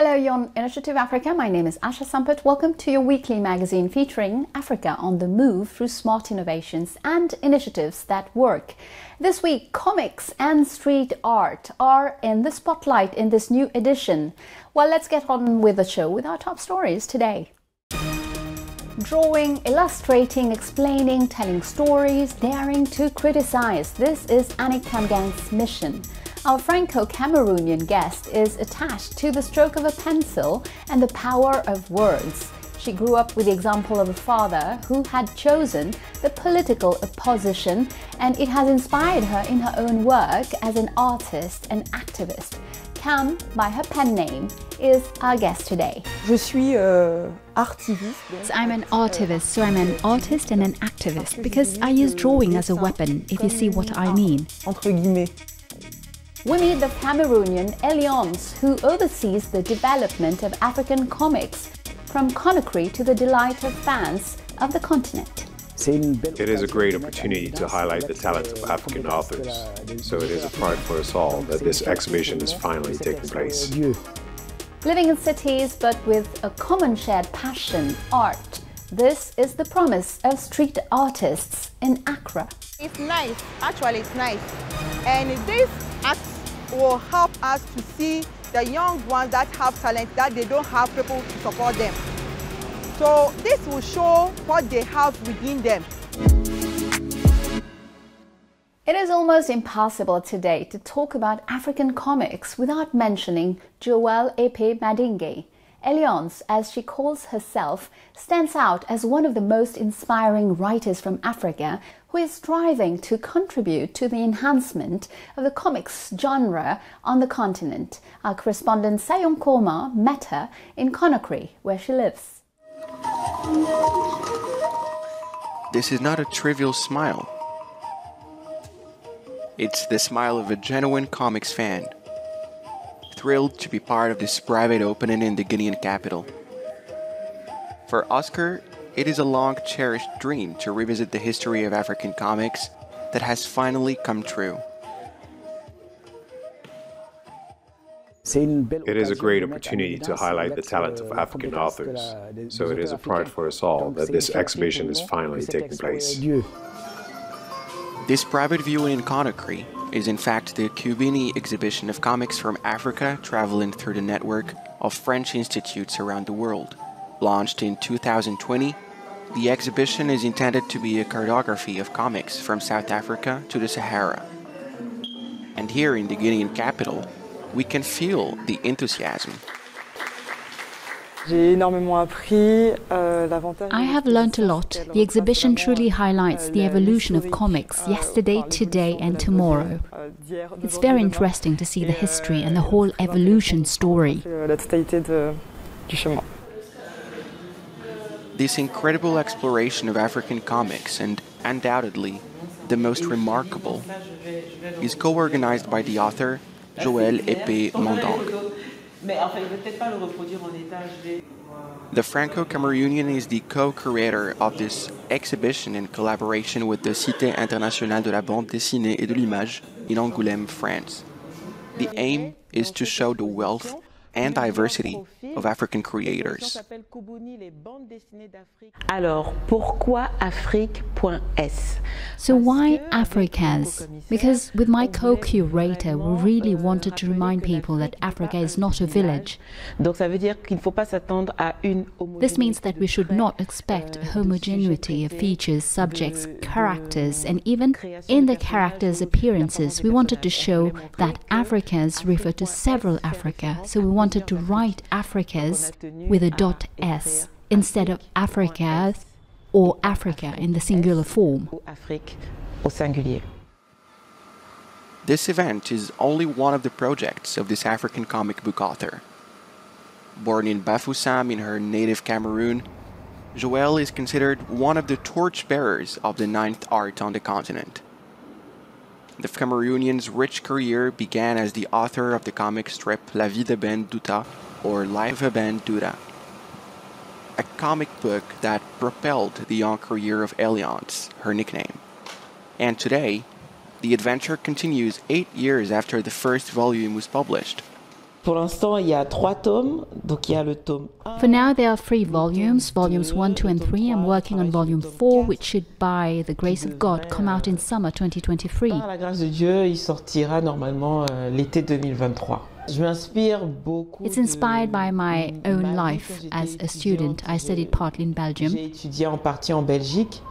Hello, you're on Initiative Africa. My name is Asha Samput. Welcome to your weekly magazine featuring Africa on the move through smart innovations and initiatives that work. This week, comics and street art are in the spotlight in this new edition. Well, let's get on with the show with our top stories today. Drawing, illustrating, explaining, telling stories, daring to criticize. This is Annick Kamgang's mission. Our Franco-Cameroonian guest is attached to the stroke of a pencil and the power of words. She grew up with the example of a father who had chosen the political opposition, and it has inspired her in her own work as an artist and activist. Cam, by her pen name, is our guest today. Je suis artivist. So I'm an artivist, so I'm an artist and an activist because I use drawing as a weapon, if you see what I mean. Entre guillemets. We meet the Cameroonian Alliance, who oversees the development of African comics, from Conakry to the delight of fans of the continent. It is a great opportunity to highlight the talent of African authors, so it is a pride for us all that this exhibition is finally taking place. Living in cities but with a common shared passion, art. This is the promise of street artists in Accra. It's nice, actually it's nice. And this act will help us to see the young ones that have talent, that they don't have people to support them. So this will show what they have within them. It is almost impossible today to talk about African comics without mentioning Joëlle Epée Mandingue. Alliance, as she calls herself, stands out as one of the most inspiring writers from Africa who is striving to contribute to the enhancement of the comics genre on the continent. Our correspondent Sayon Koma met her in Conakry, where she lives. This is not a trivial smile. It's the smile of a genuine comics fan, thrilled to be part of this private opening in the Guinean capital. For Oscar, it is a long-cherished dream to revisit the history of African comics that has finally come true. It is a great opportunity to highlight the talent of African authors, so it is a pride for us all that this exhibition is finally taking place. This private viewing in Conakry is in fact the Cubini exhibition of comics from Africa traveling through the network of French institutes around the world. Launched in 2020, the exhibition is intended to be a cartography of comics from South Africa to the Sahara. And here in the Guinean capital, we can feel the enthusiasm. I have learnt a lot. The exhibition truly highlights the evolution of comics yesterday, today and tomorrow. It's very interesting to see the history and the whole evolution story. This incredible exploration of African comics, and undoubtedly the most remarkable, is co-organized by the author Joëlle Epée Mandingue. The Franco-Cameroonian is the co-creator of this exhibition in collaboration with the Cité Internationale de la Bande Dessinée et de l'Image in Angoulême, France. The aim is to show the wealth and diversity of African creators. Alors, pourquoi Afrique.s? So why Africas? Because with my co-curator, we really wanted to remind people that Africa is not a village. Donc ça veut dire qu'il ne faut pas s'attendre à une This means that we should not expect a homogeneity of features, subjects, characters, and even in the characters' appearances, we wanted to show that Africas refer to several Africa, so we wanted to write Africas with a .s instead of Africas or Africa in the singular form. Afrique au singulier. This event is only one of the projects of this African comic book author. Born in Bafoussam in her native Cameroon, Joëlle is considered one of the torchbearers of the ninth art on the continent. The Cameroonian's rich career began as the author of the comic strip La Vie de Ben Douta, or Life of Ben Douta, a comic book that propelled the young career of Alliance, her nickname. And today, the adventure continues 8 years after the first volume was published. Pour l'instant, il y a 3 tomes, donc il y a le tome 1. For now, there are 3 volumes, volumes 1, 2 and 3. I'm working on volume 4, which should, by the grace of God, come out in summer 2023. Par la grâce de Dieu, il sortira normalement l'été 2023. Je m'inspire beaucoup. It's inspired by my own life as a student. I studied partly in Belgium. J'ai étudié en partie en Belgique.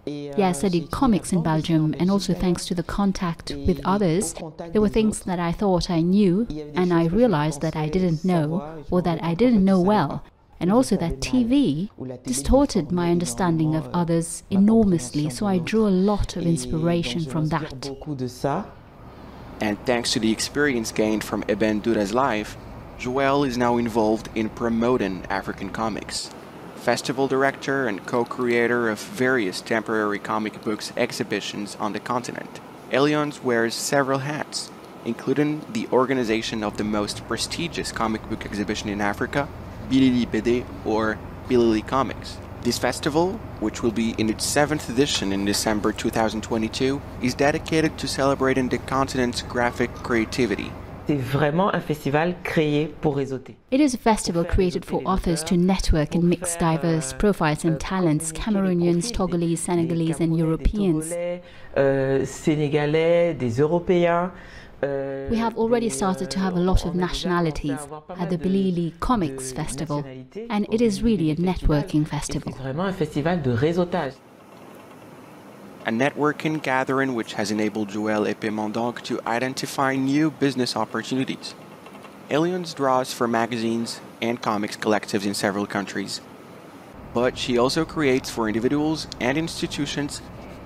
Yeah, I studied comics in Belgium, and also thanks to the contact with others, there were things that I thought I knew, and I realized that I didn't know, or that I didn't know well, and also that TV distorted my understanding of others enormously, so I drew a lot of inspiration from that. And thanks to the experience gained from Eben Dura's life, Joëlle is now involved in promoting African comics. Festival director and co-creator of various temporary comic books exhibitions on the continent, Elions wears several hats, including the organization of the most prestigious comic book exhibition in Africa, Bilili BD or Bilili Comics. This festival, which will be in its 7th edition in December 2022, is dedicated to celebrating the continent's graphic creativity. C'est vraiment un festival créé pour réseauter. It is a festival created for authors to network and mix diverse profiles and talents, Cameroonians, Togolese, Senegalese and Europeans. Sénégalais, des Européens. We have already started to have a lot of nationalities at the Bilili Comics Festival, and it is really a networking festival. C'est vraiment un festival de réseautage. A networking gathering which has enabled Joëlle Epée Mandingue to identify new business opportunities. Elions draws for magazines and comics collectives in several countries, but she also creates for individuals and institutions,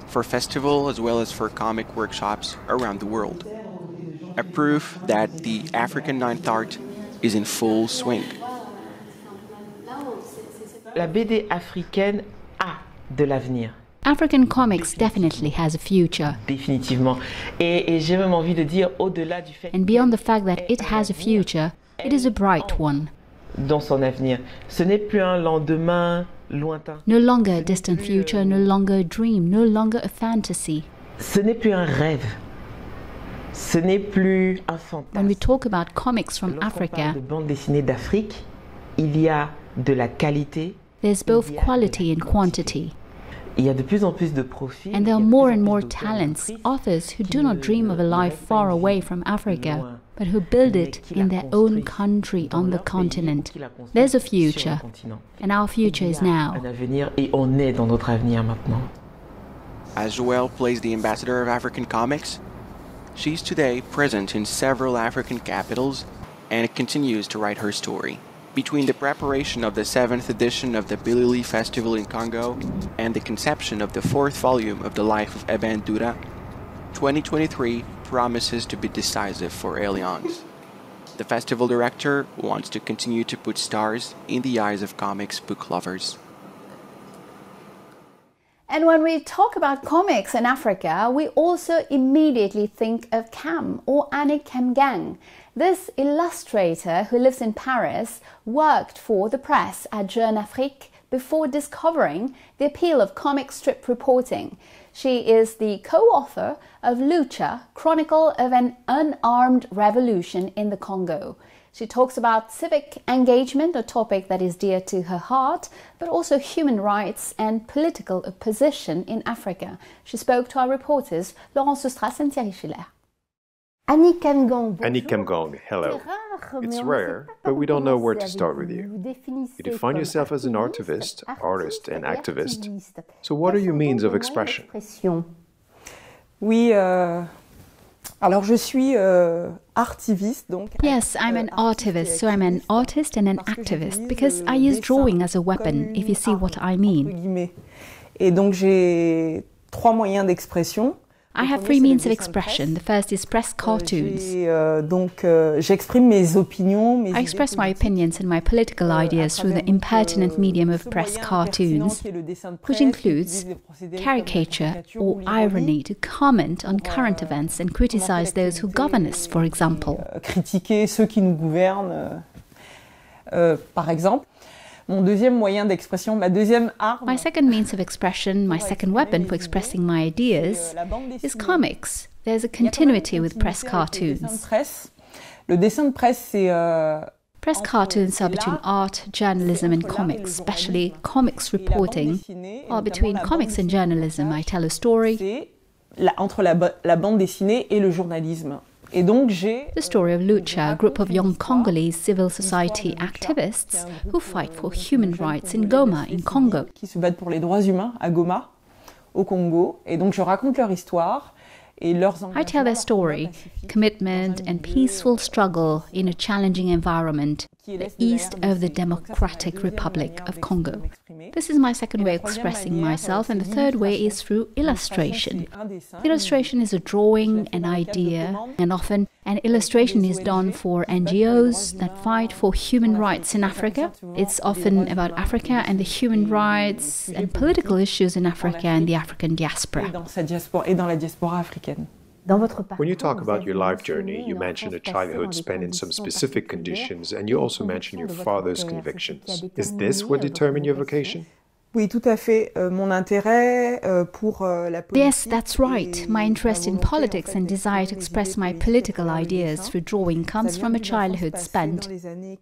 for festivals as well as for comic workshops around the world. A proof that the African ninth art is in full swing. La BD africaine a de l'avenir. African comics definitely has a future. Définitivement. Et j'ai même envie de dire, au-delà du fait... And beyond the fact that it has a future, it is a bright one. Dans son avenir. Ce n'est plus un lendemain lointain. No longer a distant future, no longer a dream, no longer a fantasy. Ce n'est plus un rêve. Ce n'est plus un fantasme. When we talk about comics from Africa, de bande dessinée d'Afrique, il y a de la qualité. There's both quality and quantity. Il y a de plus en plus de profils. And there are more and more talents, authors who do not dream of a life far away from Africa, but who build it in their own country on the continent. There's a future, and our future is now. Un avenir, et on est dans notre avenir maintenant. As Joëlle plays the ambassador of African comics, she's today present in several African capitals and continues to write her story. Between the preparation of the 7th edition of the Bilili Festival in Congo and the conception of the 4th volume of the life of Eben Dura, 2023 promises to be decisive for Elions. The festival director wants to continue to put stars in the eyes of comics book lovers. And when we talk about comics in Africa, we also immediately think of Cam, or Annick Kamgang. This illustrator who lives in Paris worked for the press at Jeune Afrique before discovering the appeal of comic strip reporting. She is the co-author of Lucha, Chronicle of an Unarmed Revolution in the Congo. She talks about civic engagement, a topic that is dear to her heart, but also human rights and political opposition in Africa. She spoke to our reporters, Laurence Sustras and Thierry Schiller. Annick Kamgang, hello. It's rare, but we don't know where to start with you. You define yourself as an artivist, artist and activist. So what are your means of expression? Oui, alors je suis artiviste, donc. Yes, I'm an artivist, so I'm an artist and an activist, because I use drawing as a weapon, if you see what I mean. Et donc j'ai 3 moyens d'expression. I have 3 means of expression. The first is press cartoons. J'exprime mes opinions. I express my opinions and my political ideas through the impertinent medium of press cartoons, which includes caricature or irony to comment on current events and criticize those who govern us, for example. Critiquer ceux qui nous gouvernent, par exemple. Mon deuxième moyen d'expression, ma deuxième arme. My second means of expression, my second weapon for expressing my ideas, is comics. There's a continuity with press cartoons. Le dessin de presse, c'est... Press cartoons are between art, journalism and comics, especially comics reporting. Or between comics and journalism, I tell a story. Entre la bande dessinée et le journalisme. Et donc the story of Lucha, a group of young Congolese civil society activists who fight for human rights in Goma, in Congo. Qui se battent pour les droits humains à Goma, au Congo. Et donc je raconte leur histoire. I tell their story, commitment and peaceful struggle in a challenging environment, the east of the Democratic Republic of Congo. This is my second way of expressing myself, and the third way is through illustration. Illustration is a drawing, an idea, and often an illustration is done for NGOs that fight for human rights in Africa. It's often about Africa and the human rights and political issues in Africa and the African diaspora. When you talk about your life journey, you mention a childhood spent in some specific conditions, and you also mention your father's convictions. Is this what determined your vocation? Oui, tout à fait. Mon intérêt pour la politique. Yes, that's right. My interest in politics and desire to express my political ideas through drawing comes from a childhood spent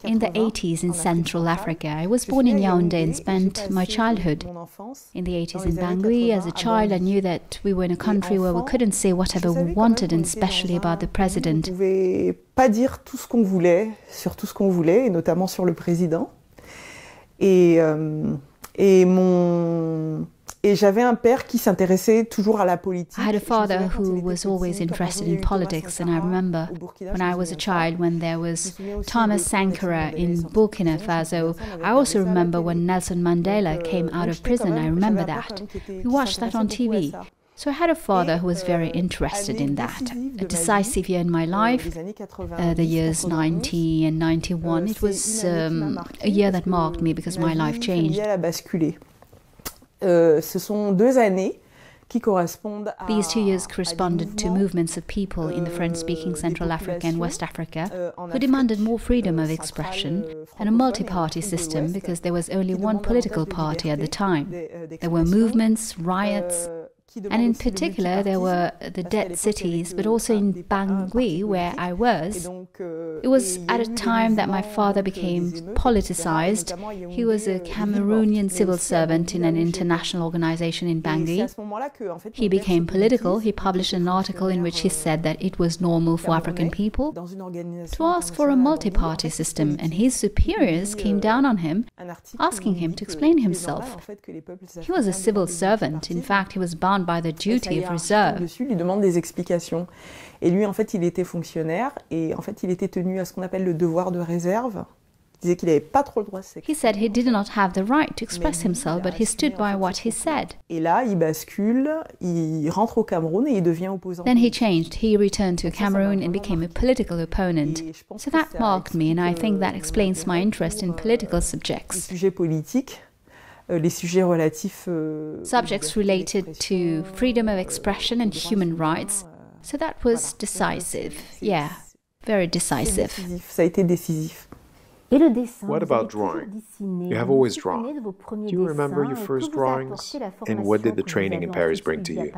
in the 80s in Central Africa. I was born in Yaoundé and spent my childhood in the 80s in Bangui. As a child, I knew that we were in a country where we couldn't say whatever we wanted, and especially about the president. On ne pouvait pas dire tout ce qu'on voulait, sur tout ce qu'on voulait, et notamment sur le président. Et j'avais un père qui s'intéressait toujours à la politique. I had a father who was always interested in politics, and I remember when I was a child when there was Thomas Sankara in Burkina Faso. I also remember when Nelson Mandela came out of prison. I remember that. We watched that on TV. So I had a father who was very interested in that. A decisive year in my life, the years 90 and 91, it was a year that marked me because my life changed. Ce sont 2 années qui correspondent à... These 2 years corresponded to movements of people in the French-speaking Central Africa and West Africa who demanded more freedom of expression and a multi-party system because there was only one political party at the time. There were movements, riots, and in particular there were the dead cities, but also in Bangui, where I was. It was at a time that my father became politicized. He was a Cameroonian civil servant in an international organization in Bangui. He became political. He published an article in which he said that it was normal for African people to ask for a multi-party system, and his superiors came down on him, asking him to explain himself. He was a civil servant. In fact, he was bound by the duty of reserve. Lui demande des explications. Et lui, en fait, il était fonctionnaire et en fait, il était tenu à ce qu'on appelle le devoir de réserve. Il disait qu'il n'avait pas trop le droit de s'exprimer. He said he did not have the right to express himself, but he stood by what he said. Et là, il bascule, il rentre au Cameroun et il devient opposant. Then he changed. He returned to Cameroon and became a political opponent. So that marked me, and I think that explains my interest in political subjects. Les sujets politiques. Les sujets relatifs subjects related to freedom of expression and human rights. So that was decisive. Yeah, very decisive. Ça a été décisif. What about drawing? You have always drawn. Do you remember your first drawings? And what did the training in Paris bring to you?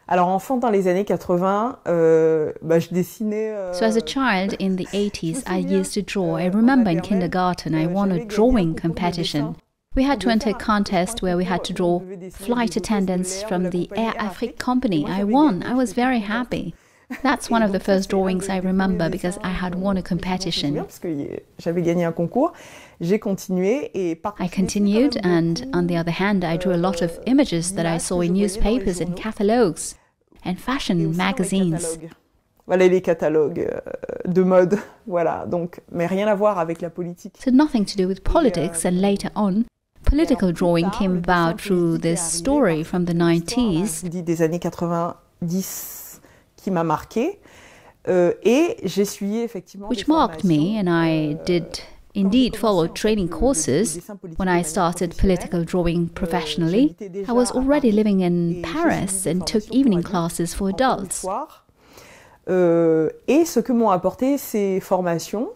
Alors, enfant, dans les années 80, je dessinais... So as a child in the 80s, I used to draw. I remember in kindergarten, I won a drawing competition. We had to enter a contest where we had to draw flight attendants from the Air Afrique company. I won. I was very happy. That's one of the first drawings I remember because I had won a competition. I continued, and on the other hand, I drew a lot of images that I saw in newspapers and catalogues and fashion magazines. Voilà les catalogues de mode, voilà. Donc, mais rien à voir avec la politique. So nothing to do with politics, and later on, political drawing came about through this story from the 90s. Des années 90 qui m'a marqué, et j'ai suivi effectivement. Which marked me, and I did indeed follow training courses. When I started political drawing professionally, I was already living in Paris and took evening classes for adults. Et ce que m'ont apporté ces formations,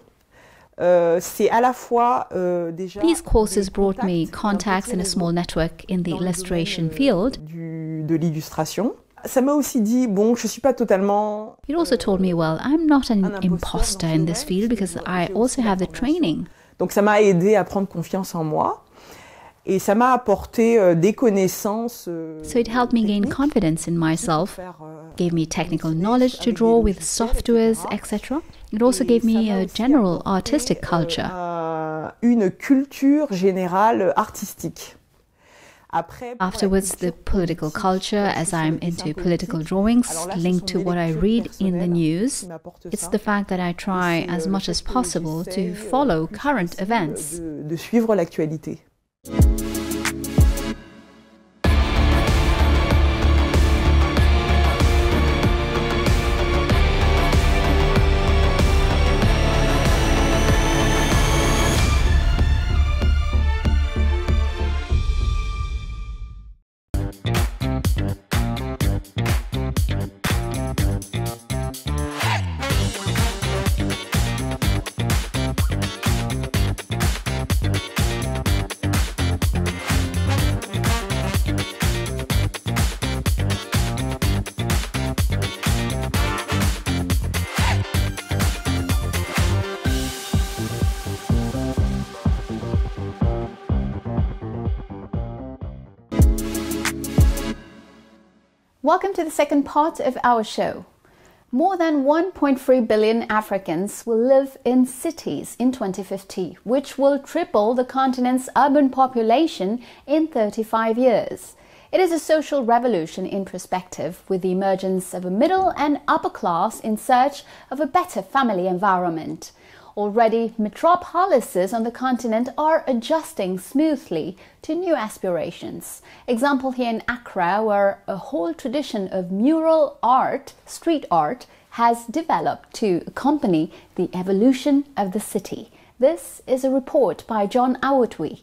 c'est à la fois déjà... These courses brought me contacts in a small network in the illustration field. De l'illustration. ça m'a aussi dit, bon, je suis pas totalement... It also told me, well, I'm not an imposter in this field because I also have the training. Donc ça m'a aidé à prendre confiance en moi. Et ça m'a apporté des connaissances. So it helped me gain confidence in myself, gave me technical knowledge to draw with softwares, etc. It also gave me a general artistic culture. Une culture générale artistique. Afterwards, the political culture, as I'm into political drawings linked to what I read in the news. It's the fact that I try as much as possible to follow current events. De suivre l'actualité. Welcome to the second part of our show. More than 1.3 billion Africans will live in cities in 2050, which will triple the continent's urban population in 35 years. It is a social revolution in perspective, with the emergence of a middle and upper class in search of a better family environment. Already, metropolises on the continent are adjusting smoothly to new aspirations. Example here in Accra, where a whole tradition of mural art, street art, has developed to accompany the evolution of the city. This is a report by John Awotwi.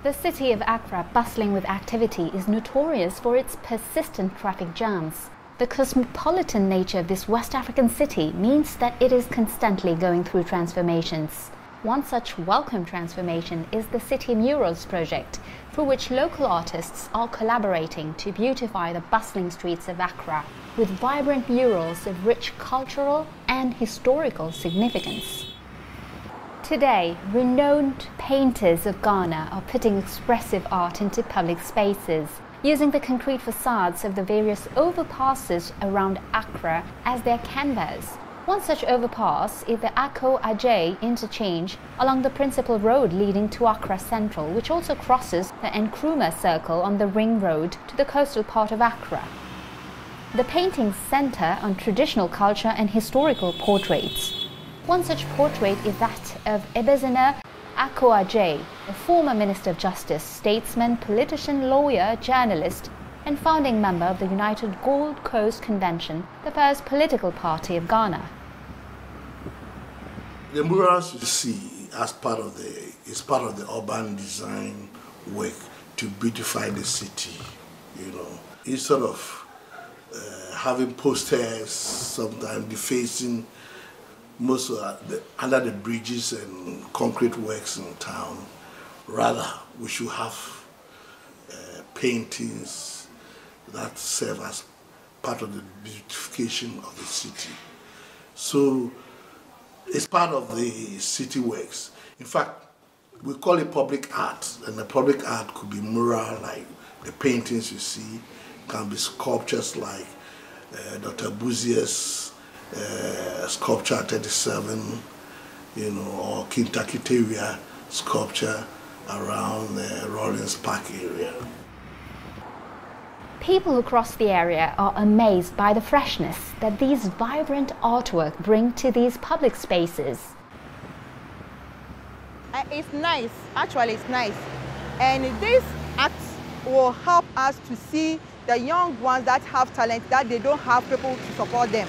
The city of Accra, bustling with activity, is notorious for its persistent traffic jams. The cosmopolitan nature of this West African city means that it is constantly going through transformations. One such welcome transformation is the City Murals project, through which local artists are collaborating to beautify the bustling streets of Accra with vibrant murals of rich cultural and historical significance. Today, renowned painters of Ghana are putting expressive art into public spaces, using the concrete facades of the various overpasses around Accra as their canvas. One such overpass is the Akko Ajay interchange along the principal road leading to Accra Central, which also crosses the Nkrumah Circle on the Ring Road to the coastal part of Accra. The paintings center on traditional culture and historical portraits. One such portrait is that of Ebezina Akko Ajay, a former Minister of Justice, statesman, politician, lawyer, journalist, and founding member of the United Gold Coast Convention, the first political party of Ghana. The murals you see as part of the urban design work to beautify the city. You know, instead of having posters, sometimes defacing most of under the bridges and concrete works in town. Rather, we should have paintings that serve as part of the beautification of the city. So it's part of the city works. In fact, we call it public art, and the public art could be mural, like the paintings you see, can be sculptures like Dr. Buzier's sculpture 37, you know, or Kintakiteria sculpture around the Rollins Park area. People who cross the area are amazed by the freshness that these vibrant artwork bring to these public spaces. It's nice, actually it's nice. And this act will help us to see the young ones that have talent, that they don't have people to support them.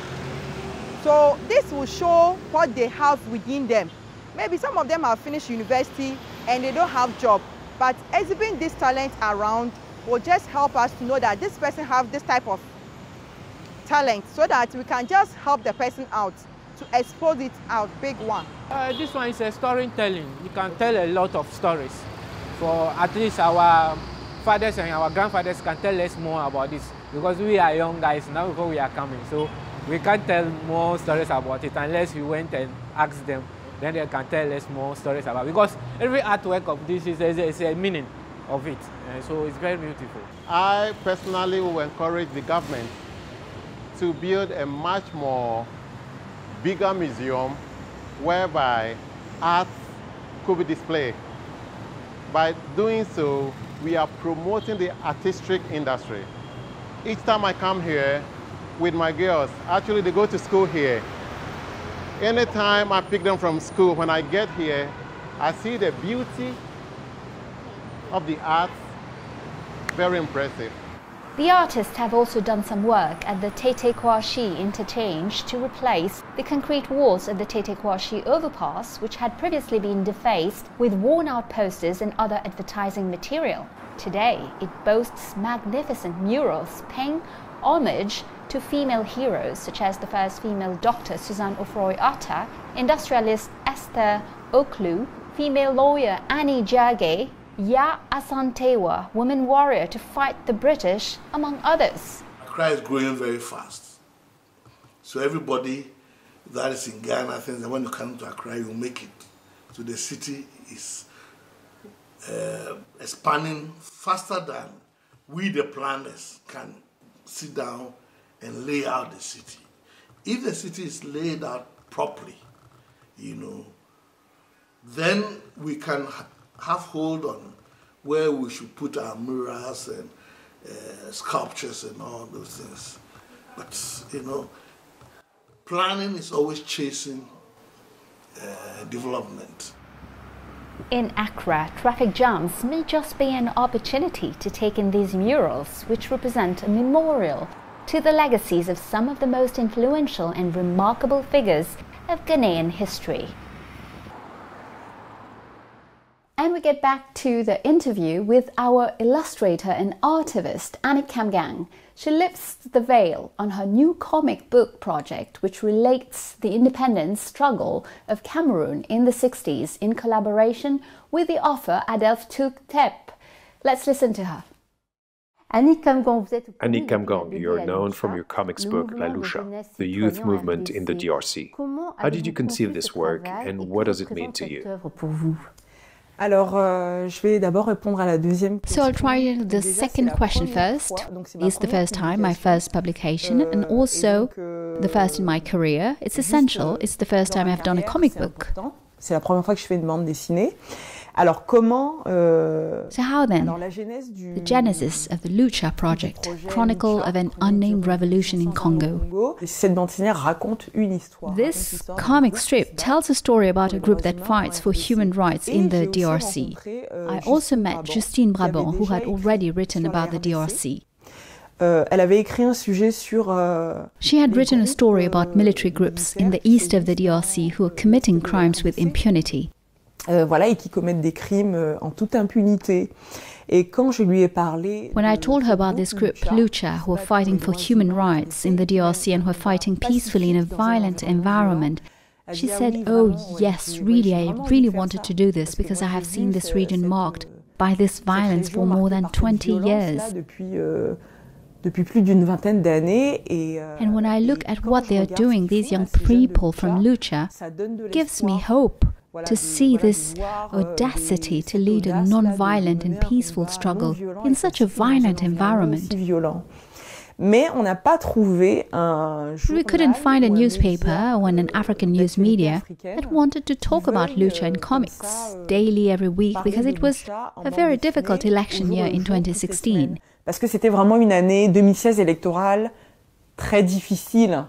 So this will show what they have within them. Maybe some of them have finished university and they don't have job, but exhibiting this talent around will just help us to know that this person has this type of talent, so that we can just help the person out, to expose it out, big one. This one is a storytelling. You can tell a lot of stories for at least our fathers and our grandfathers can tell us more about this, because we are young guys now before we are coming, so we can't tell more stories about it unless we went and asked them. Then they can tell us more stories about it, because every artwork of this is a meaning of it, so it's very beautiful. I personally will encourage the government to build a much more bigger museum whereby art could be displayed. By doing so, we are promoting the artistic industry. Each time I come here with my girls, actually they go to school here. Anytime I pick them from school, when I get here, I see the beauty of the art, very impressive. The artists have also done some work at the Tete Kouachi interchange to replace the concrete walls of the Tete Kouachi overpass, which had previously been defaced with worn-out posters and other advertising material. Today, it boasts magnificent murals paying homage to female heroes such as the first female doctor Suzanne Ofroy-Atta, industrialist Esther Oklu, female lawyer Annie Jage, Ya Asantewa, woman warrior to fight the British, among others. Accra is growing very fast. So everybody that is in Ghana thinks that when you come to Accra, you make it. So the city is expanding faster than we, the planners, can sit down and lay out the city. If the city is laid out properly, then we can have hold on where we should put our murals and sculptures and all those things. But, planning is always chasing development. In Accra, traffic jams may just be an opportunity to take in these murals, which represent a memorial to the legacies of some of the most influential and remarkable figures of Ghanaian history. And we get back to the interview with our illustrator and artivist, Annick Kamgang. She lifts the veil on her new comic book project, which relates the independence struggle of Cameroon in the 60s in collaboration with the author Adelph Tuktep. Let's listen to her. Annick Kamgang, you're known from your comics book La Lucha, the youth movement in the DRC. How did you conceive this work and what does it mean to you? Alors, je vais d'abord répondre à la deuxième question. So I'll try the second question first. It's the first time, my first publication, and also the first in my career. It's essential. It's the first time I've done a comic book. C'est la première fois que je fais une bande dessinée. Alors comment So how then? The genesis of the Lucha project, Chronicle of an Unnamed Revolution in Congo. Cette bande dessinée raconte une histoire. This comic strip tells a story about a group that fights for human rights in the DRC. I also met Justine Brabant, who had already written about the DRC. Elle avait écrit un sujet sur She had written a story about military groups in the east of the DRC who are committing crimes with impunity. Voilà, et qui commettent des crimes en toute impunité. Et quand je lui ai parlé... When I told her about this group, Lucha, who are fighting for human rights in the DRC and who are fighting peacefully in a violent environment, she said, "Oh yes, really, I really wanted to do this because I have seen this region marked by this violence for more than 20 years. Depuis plus d'une vingtaine d'années. And when I look at what they are doing, these young people from Lucha, gives me hope to see this audacity to lead a non-violent and peaceful struggle in such a violent environment." Mais on n'a pas trouvé un We couldn't find a newspaper or an African news media that wanted to talk about Lucha in comics daily every week, because it was a very difficult election year in 2016. Parce que c'était vraiment une année 2016 électorale très difficile.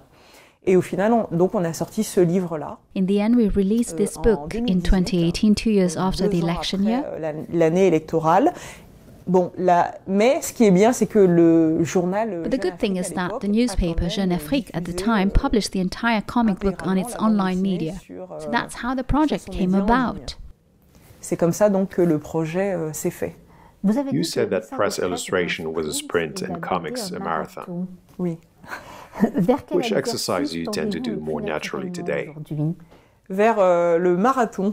Et au final, on a sorti ce livre-là. In the end, we released this book in 2018, 2 years after the election year. L'année électorale. Bon, mais ce qui est bien, c'est que le journal... But the good thing is that the newspaper Jeune Afrique at the time published the entire comic book on its online media. So that's how the project came about. C'est comme ça donc que le projet s'est fait. You said that press illustration was a sprint and comics a marathon. Oui. Which exercise do you tend to do more naturally today? Vers le marathon.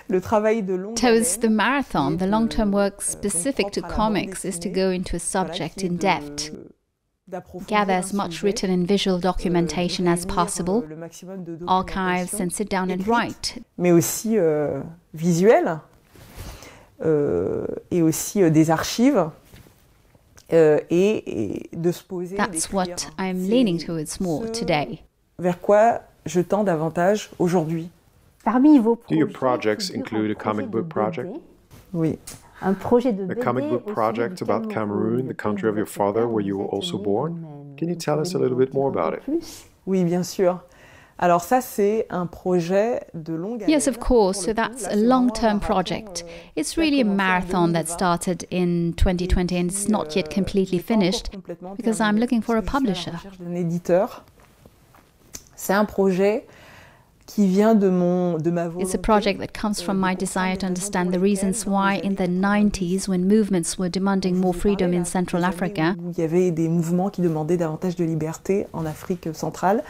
Towards the marathon, the long-term work specific to comics is to go into a subject in depth, gather as much written and visual documentation as possible, archives, and sit down and write. Mais aussi visuel, et aussi des archives, et de se poser. That's what I'm leaning towards more today. Vers quoi je tends davantage aujourd'hui? Do your projects include a comic book project? Oui. A comic book project about Cameroon, the country of your father, where you were also born? Can you tell us a little bit more about it? Oui, bien sûr. Alors ça, c'est un projet de longue Yes, of course. So that's a long-term project. It's really a marathon that started in 2020 and it's not yet completely finished because I'm looking for a publisher. Un éditeur. C'est un projet qui vient de ma volonté. It's a project that comes from my desire to understand the reasons why in the 90s, when movements were demanding more freedom in Central Africa, il y avait des mouvements qui demandaient davantage de liberté en Afrique centrale.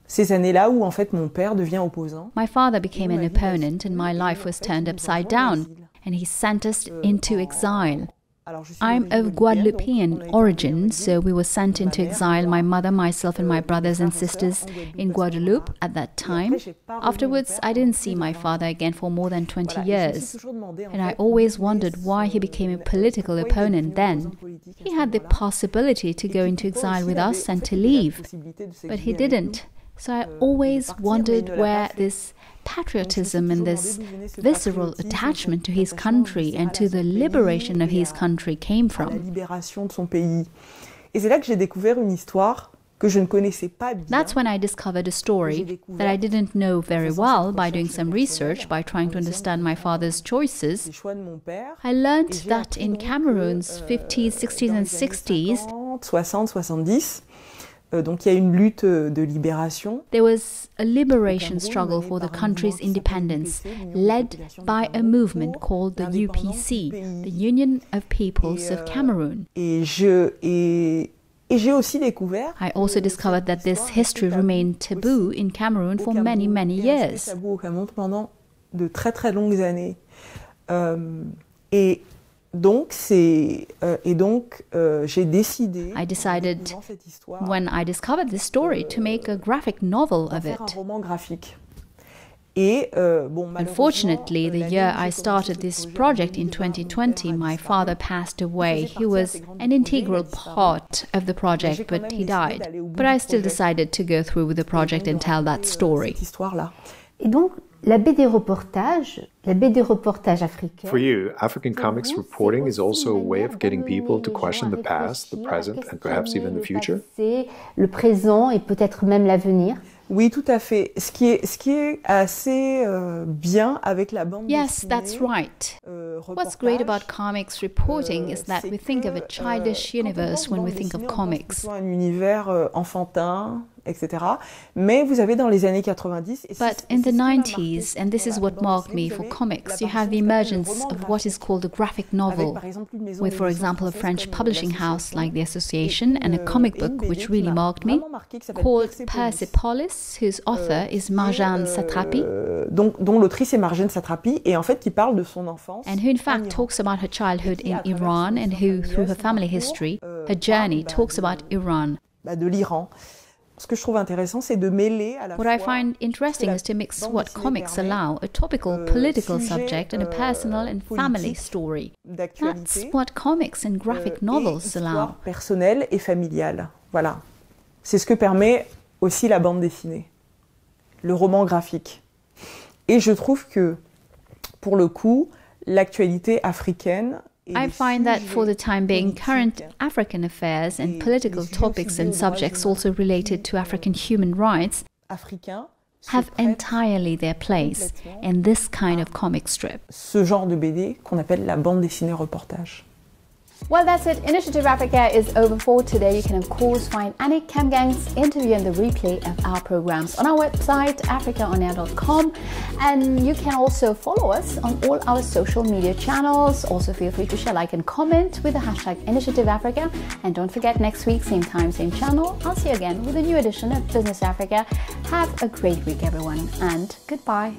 Ces années-là où en fait mon père devient opposant. My father became an opponent and my life was turned upside down and he sent us into exile. I'm of Guadeloupean origin, so we were sent into exile, my mother, myself and my brothers and sisters in Guadeloupe at that time. Afterwards, I didn't see my father again for more than 20 years. And I always wondered why he became a political opponent then. He had the possibility to go into exile with us and to leave, but he didn't. So I always wondered where this patriotism and this visceral attachment to his country and to the liberation of his country came from. That's when I discovered a story that I didn't know very well by doing some research, by trying to understand my father's choices. I learned that in Cameroon's 50s, 60s and 60s, 60, 70, donc il y a une lutte de libération. There was a liberation struggle for the country's independence, led by a movement called the UPC, the Union of Peoples of Cameroon. Et j'ai aussi découvert. I also discovered that this history remained taboo in Cameroon for many, many years. Tabou au Cameroun pendant de très très longues années. Et donc j'ai décidé. I decided when I discovered this story to make a graphic novel of it. Un roman graphique. Unfortunately, the year I started this project in 2020, my father passed away. He was an integral part of the project, but he died. But I still decided to go through with the project and tell that story. Et donc, la BD reportage africaine. For you, African comics reporting is also a way of getting people to question the past, the present, and perhaps even the future? Le présent et peut-être même l'avenir. Oui, tout à fait. Ce qui est assez bien avec la bande dessinée. Yes, that's right. What's great about comics reporting is that we think of a childish universe when we think of comics. Un univers enfantin, etc. Mais vous avez dans les années 90... But in the 90s, and this is what marked me for comics, you have the emergence of what is called a graphic novel, with, for example, a French publishing house like the Association, and a comic book which really marked me, called Persepolis, whose author is Marjane Satrapi. Dont l'autrice est Marjane Satrapi, et en fait qui parle de son enfance. And who in fact talks about her childhood in Iran, and who, through her family history, her journey, talks about Iran. De l'Iran. Ce que je trouve intéressant, c'est de mêler à la fois. What I find interesting is to mix what comics allow, a topical political subject and a personal and family story. That's what comics and graphic novels allow. Personnelle et familiale. Voilà. C'est ce que permet aussi la bande dessinée, le roman graphique. Et je trouve que, pour le coup, l'actualité africaine. I find that for the time being, current African affairs and political topics and subjects also related to African human rights have entirely their place in this kind of comic strip. Ce genre de BD qu'on appelle la bande dessinée reportage. Well, that's it. Initiative Africa is over for today. You can, of course, find Annick Kamgang's interview and the replay of our programs on our website, africaonair.com. And you can also follow us on all our social media channels. Also, feel free to share, like, and comment with the hashtag Initiative Africa. And don't forget, next week, same time, same channel, I'll see you again with a new edition of Business Africa. Have a great week, everyone, and goodbye.